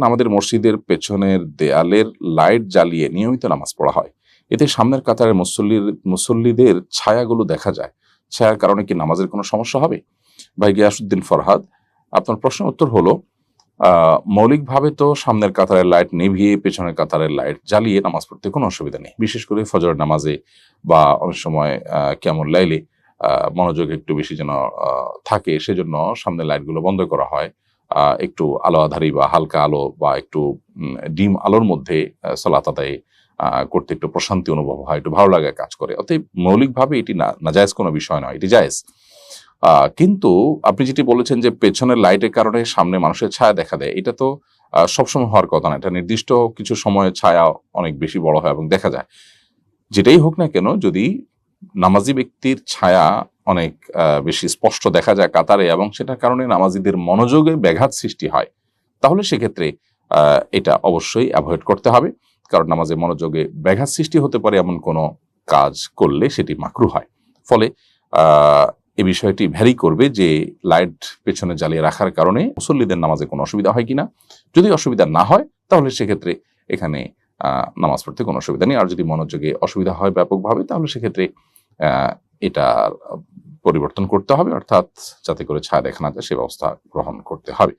আমাদের মসজিদের পেছনের দেয়ালের লাইট জ্বালিয়ে নিয়মিত নামাজ পড়া হয়, এতে সামনের কাতারের মুসল্লিদের ছায়াগুলো দেখা যায়। ছায়ার কারণে কি নামাজের কোনো সমস্যা হবে? ভাই গিয়াসউদ্দিন ফরহাদ, আপনার প্রশ্নের উত্তর হলো মৌলিকভাবে তো সামনের কাতারের লাইট নিভিয়ে পেছনের কাতারের লাইট জ্বালিয়ে নামাজ পড়তে কোনো অসুবিধা নেই। বিশেষ করে ফজরের নামাজে বা অনেক সময় কিয়ামুল লাইলে মনোযোগ একটু বেশি যেন থাকে, সেজন্য সামনের লাইটগুলো বন্ধ করা হয়। একটু আলো আঁধারি বা হালকা আলো বা একটু ডিম আলোর মধ্যে সালাত আদায় করতে একটু প্রশান্তি অনুভব হয়, একটু ভালো লাগা কাজ করে। অতএব মৌলিকভাবে এটি নাজায়েজ কোনো বিষয় নয়, এটি জায়েজ। কিন্তু আপনি যেটি বলেছেন যে পেছনের লাইটের কারণে সামনে মানুষের ছায়া দেখা দেয়, এটা তো সবসময় হওয়ার কথা না। এটা নির্দিষ্ট কিছু সময়ে ছায়া অনেক বেশি বড় হয় এবং দেখা যায়। যেটাই হোক না কেন, যদি নামাজি ব্যক্তির ছায়া অনেক বেশি স্পষ্ট দেখা যায় কাতারে এবং সেটার কারণে নামাজিদের মনোযোগে ব্যাঘাত সৃষ্টি হয়, তাহলে সেক্ষেত্রে এটা অবশ্যই অ্যাভয়েড করতে হবে। কারণ নামাজে মনোযোগে ব্যাঘাত সৃষ্টি হতে পারে এমন কোনো কাজ করলে সেটি মাকরুহ হয়। ফলে এই বিষয়টি ভ্যারি করবে যে লাইট পেছনে জ্বালিয়ে রাখার কারণে মুসল্লিদের নামাজে কোনো অসুবিধা হয় কিনা। যদি অসুবিধা না হয় তাহলে সেক্ষেত্রে এখানে নামাজ পড়তে কোনো অসুবিধা নেই। আর যদি মনোযোগে অসুবিধা হয় ব্যাপকভাবে, তাহলে সেক্ষেত্রে এটা পরিবর্তন করতে হবে, অর্থাৎ যাতে করে ছায়া দেখা না যায় সে ব্যবস্থা গ্রহণ করতে হবে।